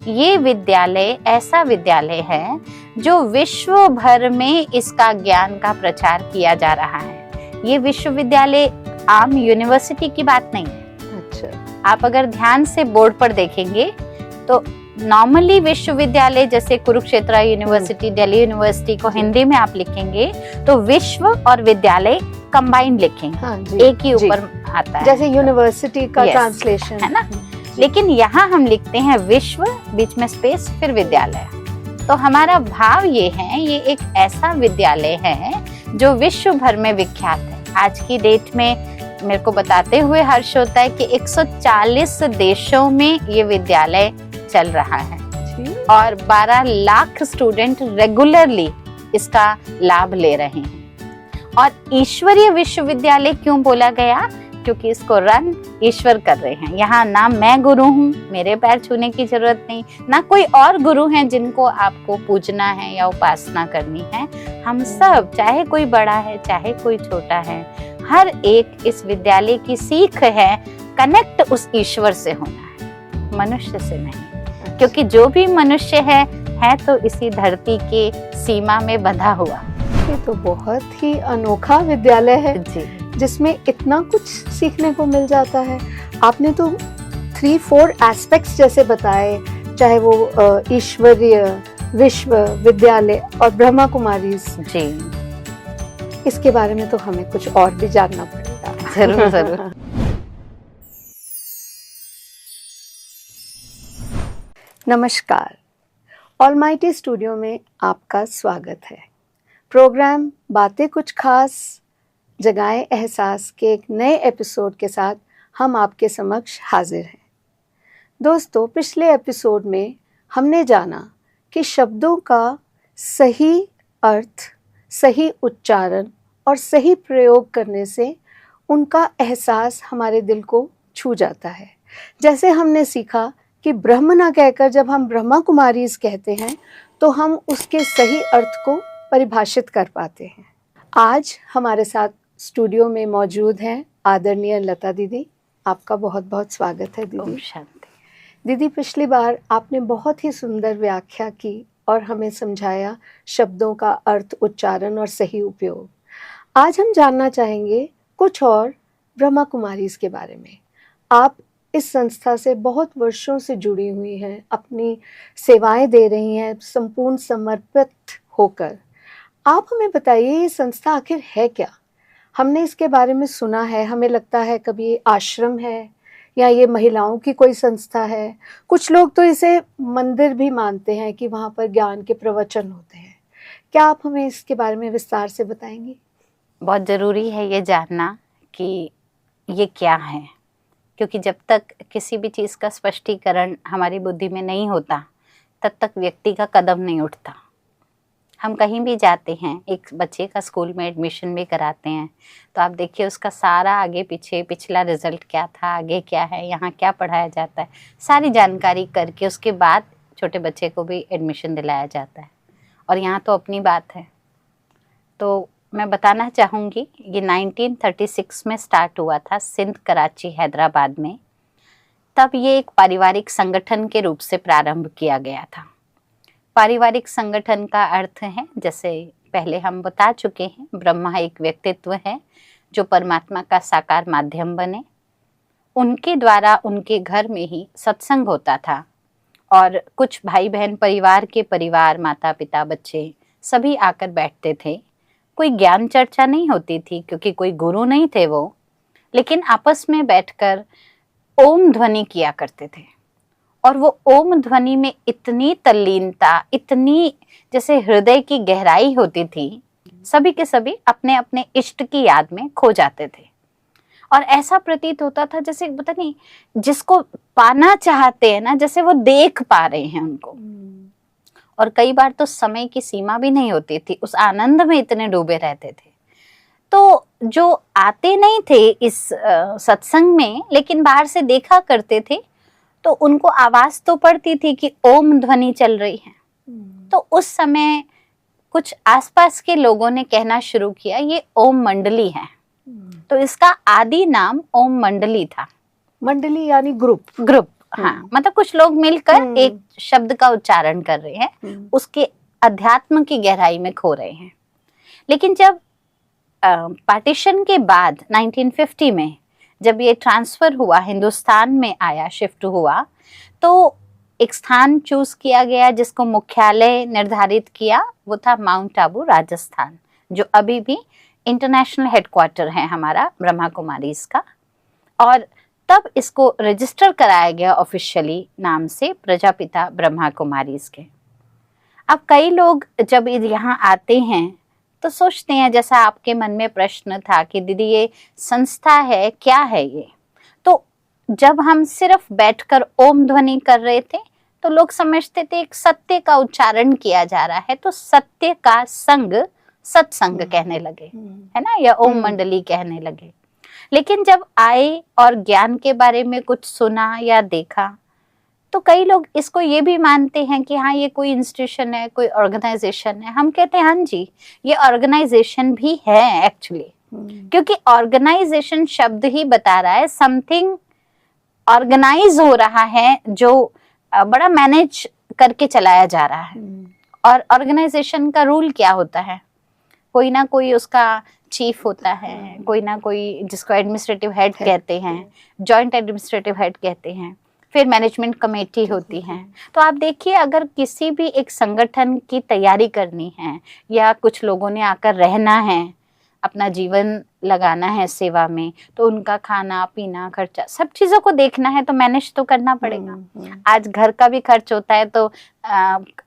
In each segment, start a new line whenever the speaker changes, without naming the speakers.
ये विद्यालय ऐसा विद्यालय है जो विश्व भर में इसका ज्ञान का प्रचार किया जा रहा है। ये विश्वविद्यालय आम यूनिवर्सिटी की बात नहीं है।
अच्छा।
आप अगर ध्यान से बोर्ड पर देखेंगे तो नॉर्मली विश्वविद्यालय जैसे कुरुक्षेत्र यूनिवर्सिटी, दिल्ली यूनिवर्सिटी को हिंदी में आप लिखेंगे तो विश्व और विद्यालय कंबाइंड लिखेंगे।
हाँ जी,
एक ही ऊपर आता है,
जैसे यूनिवर्सिटी का ट्रांसलेशन
है ना। लेकिन यहाँ हम लिखते हैं विश्व, बीच में स्पेस, फिर विद्यालय। तो हमारा भाव ये है, ये एक ऐसा विद्यालय है जो विश्व भर में विख्यात है। आज की डेट में मेरे को बताते हुए हर्ष होता है कि 140 देशों में ये विद्यालय चल रहा है और 12 लाख स्टूडेंट रेगुलरली इसका लाभ ले रहे हैं। और ईश्वरीय विश्वविद्यालय क्यों बोला गया? क्योंकि इसको रन ईश्वर कर रहे हैं। यहाँ ना मैं गुरु हूँ, मेरे पैर छूने की जरूरत नहीं, ना कोई और गुरु हैं जिनको आपको पूजना है या उपासना करनी है। हम सब, चाहे कोई बड़ा है चाहे कोई छोटा है, हर एक इस विद्यालय की सीख है कनेक्ट उस ईश्वर से होना है, मनुष्य से नहीं। क्योंकि जो भी मनुष्य है तो इसी धरती के सीमा में बंधा हुआ।
ये तो बहुत ही अनोखा विद्यालय है
जी,
जिसमें इतना कुछ सीखने को मिल जाता है। आपने तो 3-4 एस्पेक्ट्स जैसे बताए, चाहे वो ईश्वरीय, विश्व विद्यालय और ब्रह्मा कुमारी
जी।
इसके बारे में तो हमें कुछ और भी जानना पड़ेगा।
जरूर जरूर।
नमस्कार, ऑलमाइटी स्टूडियो में आपका स्वागत है। प्रोग्राम बातें कुछ खास जगाएं एहसास के एक नए एपिसोड के साथ हम आपके समक्ष हाजिर हैं। दोस्तों, पिछले एपिसोड में हमने जाना कि शब्दों का सही अर्थ, सही उच्चारण और सही प्रयोग करने से उनका एहसास हमारे दिल को छू जाता है। जैसे हमने सीखा कि ब्रह्म ना कहकर जब हम ब्रह्मा कुमारीज कहते हैं तो हम उसके सही अर्थ को परिभाषित कर पाते हैं। आज हमारे साथ स्टूडियो में मौजूद हैं आदरणीय लता दीदी। आपका बहुत बहुत स्वागत है दीदी।
शांति।
दीदी, पिछली बार आपने बहुत ही सुंदर व्याख्या की और हमें समझाया शब्दों का अर्थ, उच्चारण और सही उपयोग। आज हम जानना चाहेंगे कुछ और ब्रह्मा कुमारीज के बारे में। आप इस संस्था से बहुत वर्षों से जुड़ी हुई हैं, अपनी सेवाएं दे रही हैं संपूर्ण समर्पित होकर। आप हमें बताइए, ये संस्था आखिर है क्या? हमने इसके बारे में सुना है, हमें लगता है कभी आश्रम है या ये महिलाओं की कोई संस्था है। कुछ लोग तो इसे मंदिर भी मानते हैं कि वहाँ पर ज्ञान के प्रवचन होते हैं। क्या आप हमें इसके बारे में विस्तार से बताएंगी?
बहुत ज़रूरी है ये जानना कि ये क्या है, क्योंकि जब तक किसी भी चीज़ का स्पष्टीकरण हमारी बुद्धि में नहीं होता तब तक व्यक्ति का कदम नहीं उठता। हम कहीं भी जाते हैं, एक बच्चे का स्कूल में एडमिशन भी कराते हैं तो आप देखिए उसका सारा आगे पीछे, पिछला रिजल्ट क्या था, आगे क्या है, यहाँ क्या पढ़ाया जाता है, सारी जानकारी करके उसके बाद छोटे बच्चे को भी एडमिशन दिलाया जाता है। और यहाँ तो अपनी बात है। तो मैं बताना चाहूँगी, ये 1936 में स्टार्ट हुआ था, सिंध, कराची, हैदराबाद में। तब ये एक पारिवारिक संगठन के रूप से प्रारंभ किया गया था। पारिवारिक संगठन का अर्थ है, जैसे पहले हम बता चुके हैं, ब्रह्मा एक व्यक्तित्व है जो परमात्मा का साकार माध्यम बने। उनके द्वारा उनके घर में ही सत्संग होता था और कुछ भाई बहन परिवार के परिवार, माता पिता, बच्चे सभी आकर बैठते थे। कोई ज्ञान चर्चा नहीं होती थी क्योंकि कोई गुरु नहीं थे वो, लेकिन आपस में बैठकर ओम ध्वनि किया करते थे। और वो ओम ध्वनि में इतनी तल्लीनता, इतनी जैसे हृदय की गहराई होती थी, सभी के सभी अपने अपने इष्ट की याद में खो जाते थे। और ऐसा प्रतीत होता था जैसे पता नहीं, जिसको पाना चाहते हैं ना, जैसे वो देख पा रहे हैं उनको। और कई बार तो समय की सीमा भी नहीं होती थी, उस आनंद में इतने डूबे रहते थे। तो जो आते नहीं थे इस सत्संग में, लेकिन बाहर से देखा करते थे, तो उनको आवाज तो पड़ती थी कि ओम ध्वनि चल रही है। तो उस समय कुछ आसपास के लोगों ने कहना शुरू किया ये ओम मंडली है। तो इसका आदि नाम ओम मंडली था।
मंडली यानी ग्रुप।
हाँ, मतलब कुछ लोग मिलकर एक शब्द का उच्चारण कर रहे हैं, उसके अध्यात्म की गहराई में खो रहे हैं। लेकिन जब पार्टीशन के बाद 1950 में जब ये ट्रांसफर हुआ, हिंदुस्तान में आया, शिफ्ट हुआ, तो एक स्थान चूज किया गया जिसको मुख्यालय निर्धारित किया, वो था माउंट आबू, राजस्थान, जो अभी भी इंटरनेशनल हेडक्वार्टर है हमारा ब्रह्मा कुमारीज का। और तब इसको रजिस्टर कराया गया ऑफिशियली नाम से प्रजापिता ब्रह्मा कुमारीज के। अब कई लोग जब यहाँ आते हैं तो सोचते हैं, जैसा आपके मन में प्रश्न था कि दीदी ये संस्था है, क्या है ये, तो जब हम सिर्फ बैठकर ओम ध्वनि कर रहे थे तो लोग समझते थे एक सत्य का उच्चारण किया जा रहा है, तो सत्य का संग सत्संग कहने लगे, है ना, या ओम मंडली कहने लगे। लेकिन जब आए और ज्ञान के बारे में कुछ सुना या देखा तो कई लोग इसको ये भी मानते हैं कि हाँ ये कोई इंस्टीट्यूशन है, कोई ऑर्गेनाइजेशन है। हम कहते हैं हाँ जी ये ऑर्गेनाइजेशन भी है एक्चुअली, क्योंकि ऑर्गेनाइजेशन शब्द ही बता रहा है समथिंग ऑर्गेनाइज हो रहा है, जो बड़ा मैनेज करके चलाया जा रहा है। और ऑर्गेनाइजेशन का रूल क्या होता है, कोई ना कोई उसका चीफ होता है, कोई ना कोई जिसको एडमिनिस्ट्रेटिव हेड कहते हैं, जॉइंट एडमिनिस्ट्रेटिव हेड कहते हैं, फिर मैनेजमेंट कमेटी होती है। तो आप देखिए अगर किसी भी एक संगठन की तैयारी करनी है या कुछ लोगों ने आकर रहना है, अपना जीवन लगाना है सेवा में, तो उनका खाना पीना खर्चा सब चीजों को देखना है, तो मैनेज तो करना पड़ेगा। आज घर का भी खर्च होता है, तो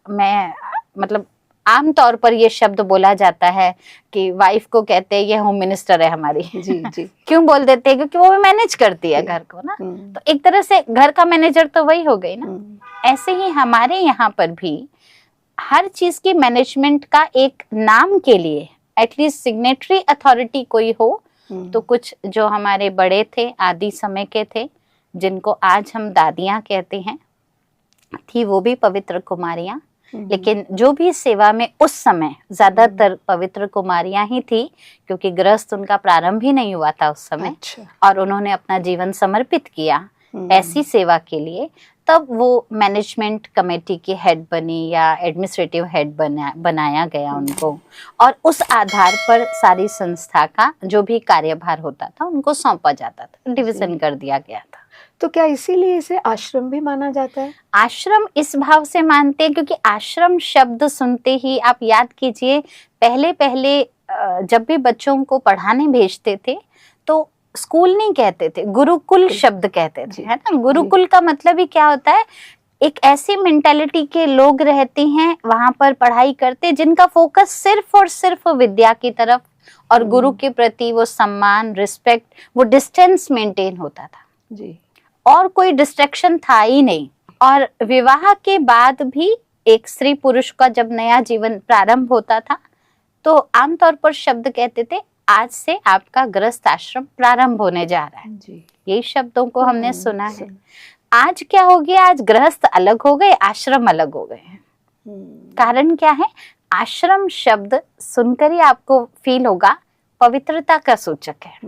मैं मतलब आम तौर पर ये शब्द बोला जाता है कि वाइफ को कहते हैं ये होम मिनिस्टर है हमारी। जी जी क्यों बोल देते हैं, क्योंकि वो भी मैनेज करती है घर को ना, तो एक तरह से घर का मैनेजर तो वही हो गई ना। ऐसे ही हमारे यहाँ पर भी हर चीज की मैनेजमेंट का एक नाम के लिए एटलीस्ट सिग्नेटरी अथॉरिटी कोई हो, तो कुछ जो हमारे बड़े थे आदि समय के थे, जिनको आज हम दादियां कहते हैं, थी वो भी पवित्र कुमारियां। लेकिन जो भी सेवा में उस समय ज्यादातर पवित्र कुमारियां ही थी, क्योंकि गृहस्थ उनका प्रारंभ ही नहीं हुआ था उस समय। अच्छा। और उन्होंने अपना जीवन समर्पित किया ऐसी सेवा के लिए, तब वो मैनेजमेंट कमेटी की हेड बनी या एडमिनिस्ट्रेटिव हेड बनाया गया उनको, और उस आधार पर सारी संस्था का जो भी कार्यभार होता था उनको सौंपा जाता था, डिवीजन कर दिया गया था।
तो क्या इसीलिए इसे आश्रम भी माना जाता है?
आश्रम इस भाव से मानते हैं क्योंकि आश्रम शब्द सुनते ही आप याद कीजिए, पहले पहले जब भी बच्चों को पढ़ाने भेजते थे तो स्कूल नहीं कहते थे, गुरुकुल शब्द कहते थे, है ना। गुरुकुल का मतलब ही क्या होता है, एक ऐसी मेंटालिटी के लोग रहते हैं वहां पर पढ़ाई करते, जिनका फोकस सिर्फ और सिर्फ विद्या की तरफ और गुरु के प्रति वो सम्मान, रिस्पेक्ट, वो डिस्टेंस मेंटेन होता था जी, और कोई डिस्ट्रैक्शन था ही नहीं। और विवाह के बाद भी एक स्त्री पुरुष का जब नया जीवन प्रारंभ होता था तो आमतौर पर शब्द कहते थे आज से आपका गृहस्थ आश्रम प्रारंभ होने जा रहा है जी। यही शब्दों को हमने सुना है। आज क्या हो गया, आज गृहस्थ अलग हो गए, आश्रम अलग हो गए हैं। कारण क्या है, आश्रम शब्द सुनकर ही आपको फील होगा पवित्रता का सूचक है।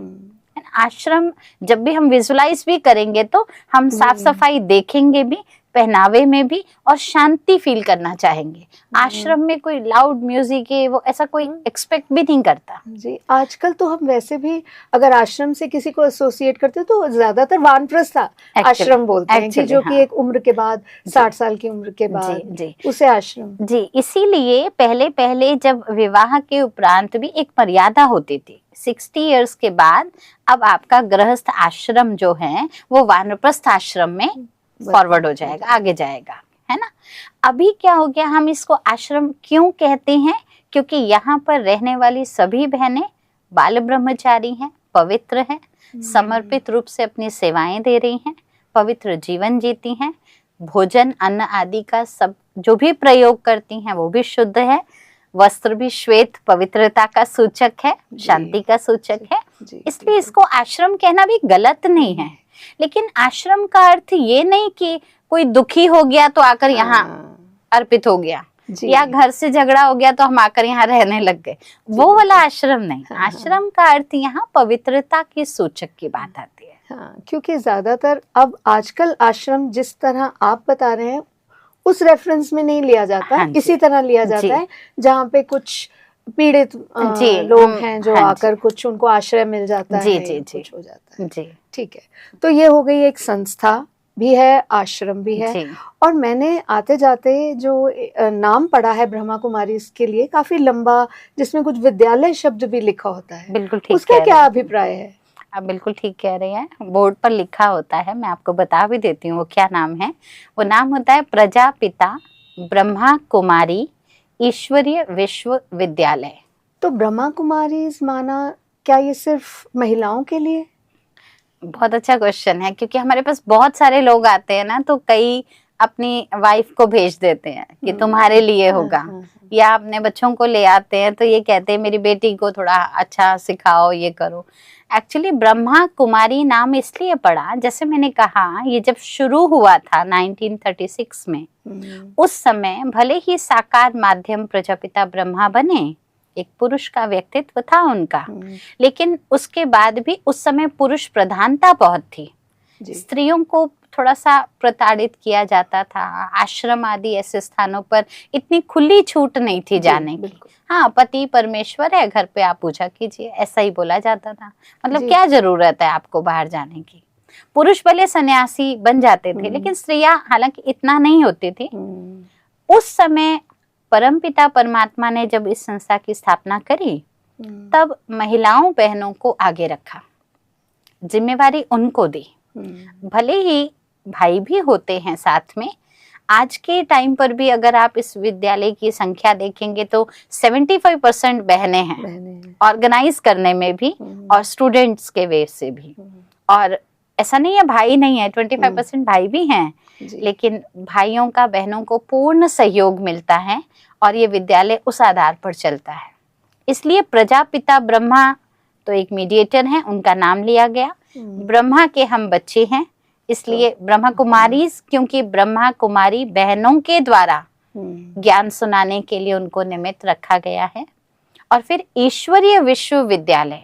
आश्रम जब भी हम विजुलाइज भी करेंगे तो हम साफ सफाई देखेंगे भी, पहनावे में भी, और शांति फील करना चाहेंगे। आश्रम में कोई लाउड म्यूजिक है वो ऐसा कोई एक्सपेक्ट भी नहीं करता
जी। आजकल तो हम वैसे भी अगर आश्रम से किसी को एसोसिएट करते तो ज्यादातर वानप्रस्थ आश्रम बोलते हैं कि जो कि एक उम्र के बाद 60 साल की उम्र के बाद जी, उसे आश्रम
जी। इसीलिए पहले पहले जब विवाह के उपरांत भी एक मर्यादा होती थी, 60 इयर्स के बाद अब आपका गृहस्थ आश्रम जो है वो वानप्रस्थ आश्रम में फॉरवर्ड हो जाएगा, आगे जाएगा, है ना। अभी क्या हो गया, हम इसको आश्रम क्यों कहते हैं, क्योंकि यहाँ पर रहने वाली सभी बहनें बाल ब्रह्मचारी हैं, पवित्र हैं, समर्पित रूप से अपनी सेवाएं दे रही हैं, पवित्र जीवन जीती हैं, भोजन अन्न आदि का सब जो भी प्रयोग करती हैं वो भी शुद्ध है, वस्त्र भी श्वेत पवित्रता का सूचक है, शांति का सूचक है, इसलिए इसको आश्रम कहना भी गलत नहीं है। लेकिन आश्रम का अर्थ ये नहीं कि कोई दुखी हो गया तो आकर यहाँ अर्पित हो गया, या घर से झगड़ा हो गया तो हम आकर यहाँ रहने लग गए, वो वाला आश्रम नहीं। आश्रम का अर्थ यहाँ पवित्रता के सूचक की बात आती है।
हाँ, क्योंकि ज़्यादातर अब आजकल आश्रम जिस तरह आप बता रहे हैं उस रेफरेंस में नहीं लिया जाता,
हाँ जी,
इसी तरह लिया
जी,
जाता है जहाँ पे कुछ पीड़ित
जी,
लोग हैं जो
हाँ जी,
आकर कुछ उनको आश्रय मिल जाता
जी,
है
जी,
या
जी,
कुछ हो जाता है।
जी,
ठीक है, तो ये हो गई एक संस्था भी है, आश्रम भी है।
जी,
और मैंने आते जाते जो नाम पढ़ा है ब्रह्मा कुमारी इसके लिए काफी लंबा, जिसमें कुछ विद्यालय शब्द भी लिखा होता है,
बिल्कुल ठीक
उसका
कह
क्या
रहे हैं।
अभिप्राय है?
आप बिल्कुल ठीक कह रही हैं, बोर्ड पर लिखा होता है, मैं आपको बता भी देती हूँ वो क्या नाम है। वो नाम होता है प्रजापिता ब्रह्मा कुमारी ईश्वरीय विश्वविद्यालय।
तो ब्रह्मा कुमारी माना, क्या ये सिर्फ महिलाओं के लिए?
बहुत अच्छा क्वेश्चन है, क्योंकि हमारे पास बहुत सारे लोग आते हैं ना, तो कई अपनी वाइफ को भेज देते हैं कि तुम्हारे लिए होगा, या अपने बच्चों को ले आते हैं तो ये कहते हैं मेरी बेटी को थोड़ा अच्छा सिखाओ, ये करो। एक्चुअली ब्रह्मा कुमारी नाम इसलिए पड़ा, जैसे मैंने कहा, ये जब शुरू हुआ था 1936 में, उस समय भले ही साकार माध्यम प्रजापिता ब्रह्मा बने, एक पुरुष का व्यक्तित्व था उनका, लेकिन उसके बाद भी उस समय पुरुष प्रधानता बहुत थी। स्त्रियों को थोड़ा सा प्रताड़ित किया जाता था, आश्रम आदि ऐसे स्थानों पर इतनी खुली छूट नहीं थी जाने की। हाँ, पति परमेश्वर है, घर पे आप पूजा कीजिए, ऐसा ही बोला जाता था। मतलब क्या जरूरत है आपको बाहर जाने की। पुरुष भले सन्यासी बन जाते थे, लेकिन स्त्रियां हालांकि इतना नहीं होती थी। उस समय परमपिता परमात्मा ने जब इस संस्था की स्थापना करी, तब महिलाओं बहनों को आगे रखा, जिम्मेवारी उनको दी। भले ही भाई भी होते हैं साथ में। आज के टाइम पर भी अगर आप इस विद्यालय की संख्या देखेंगे तो 75% बहनें हैं, ऑर्गेनाइज करने में भी और स्टूडेंट्स के वे से भी। और ऐसा नहीं है भाई नहीं है, 25% भाई भी हैं, लेकिन भाइयों का बहनों को पूर्ण सहयोग मिलता है और ये विद्यालय उस आधार पर चलता है। इसलिए प्रजापिता ब्रह्मा तो एक मीडिएटर हैं, उनका नाम लिया गया। ब्रह्मा के हम बच्चे हैं, इसलिए ब्रह्मा कुमारी, क्योंकि ब्रह्मा कुमारी बहनों के द्वारा ज्ञान सुनाने के लिए उनको निमित्त रखा गया है। और फिर ईश्वरीय विश्वविद्यालय,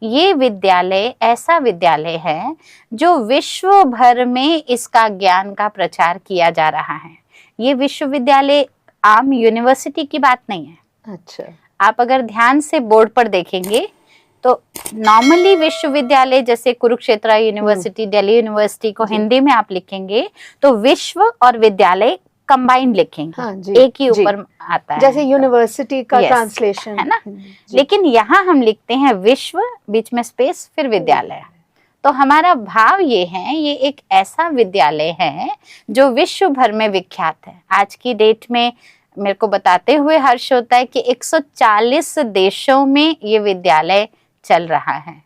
ये विद्यालय ऐसा विद्यालय है जो विश्व भर में इसका ज्ञान का प्रचार किया जा रहा है। ये विश्वविद्यालय आम यूनिवर्सिटी की बात नहीं है।
अच्छा,
आप अगर ध्यान से बोर्ड पर देखेंगे तो नॉर्मली विश्वविद्यालय जैसे कुरुक्षेत्र यूनिवर्सिटी, दिल्ली यूनिवर्सिटी को हिंदी में आप लिखेंगे तो विश्व और विद्यालय कंबाइंड लिखेंगे। हाँ, एक ही ऊपर आता है,
जैसे यूनिवर्सिटी का ट्रांसलेशन
है ना। लेकिन यहाँ हम लिखते हैं विश्व, बीच में स्पेस, फिर विद्यालय। तो हमारा भाव ये है, ये एक ऐसा विद्यालय है जो विश्व भर में विख्यात है। आज की डेट में मेरे को बताते हुए हर्ष होता है कि 140 देशों में ये विद्यालय चल रहा है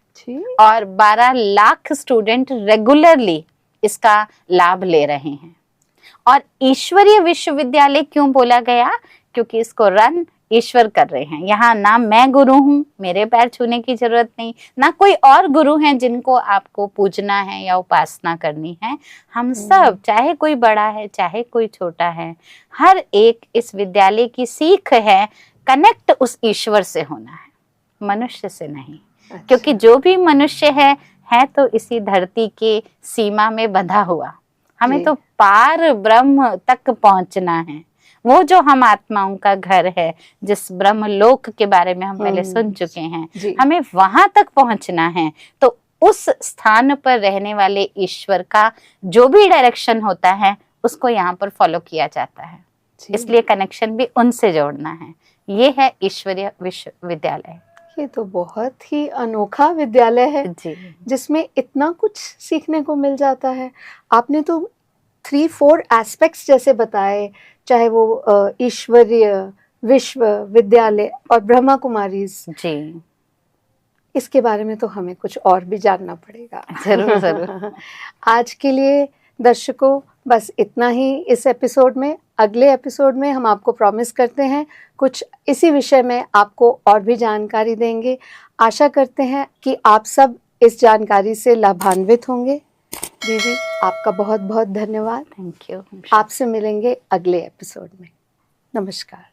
और 12 लाख स्टूडेंट रेगुलरली इसका लाभ ले रहे हैं। और ईश्वरीय विश्वविद्यालय क्यों बोला गया? क्योंकि इसको रन ईश्वर कर रहे हैं। यहाँ ना मैं गुरु हूँ, मेरे पैर छूने की जरूरत नहीं, ना कोई और गुरु हैं जिनको आपको पूजना है या उपासना करनी है। हम सब, चाहे कोई बड़ा है चाहे कोई छोटा है, हर एक इस विद्यालय की सीख है कनेक्ट उस ईश्वर से होना है, मनुष्य से नहीं। अच्छा। क्योंकि जो भी मनुष्य है तो इसी धरती के सीमा में बंधा हुआ। हमें तो पार ब्रह्म तक पहुंचना है, वो जो हम आत्माओं का घर है, जिस ब्रह्म लोक के बारे में हम पहले सुन चुके हैं, हमें वहां तक पहुंचना है। तो उस स्थान पर रहने वाले ईश्वर का जो भी डायरेक्शन होता है उसको यहाँ पर फॉलो किया जाता है, इसलिए कनेक्शन भी उनसे जोड़ना है। ये है ईश्वरीय विश्वविद्यालय।
ये तो बहुत ही अनोखा विद्यालय है जी, जिसमें इतना कुछ सीखने को मिल जाता है। आपने तो 3-4 एस्पेक्ट्स जैसे बताए, चाहे वो ईश्वरीय विश्वविद्यालय और ब्रह्मा कुमारीज जी, इसके बारे में तो हमें कुछ और भी जानना पड़ेगा।
जरूर जरूर।
आज के लिए दर्शकों बस इतना ही इस एपिसोड में। अगले एपिसोड में हम आपको प्रॉमिस करते हैं कुछ इसी विषय में आपको और भी जानकारी देंगे। आशा करते हैं कि आप सब इस जानकारी से लाभान्वित होंगे। दीदी, आपका बहुत बहुत धन्यवाद।
Thank you.
आपसे मिलेंगे अगले एपिसोड में। नमस्कार।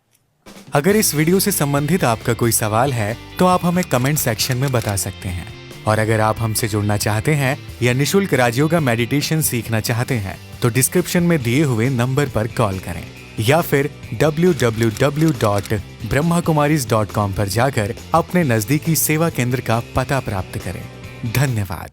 अगर इस वीडियो से संबंधित आपका कोई सवाल है तो आप हमें कमेंट सेक्शन में बता सकते हैं और अगर आप हमसे जुड़ना चाहते हैं या निशुल्क राजयोगा मेडिटेशन सीखना चाहते हैं तो डिस्क्रिप्शन में दिए हुए नंबर पर कॉल करें या फिर www.brahmakumaris.com पर जाकर अपने नजदीकी सेवा केंद्र का पता प्राप्त करें। धन्यवाद।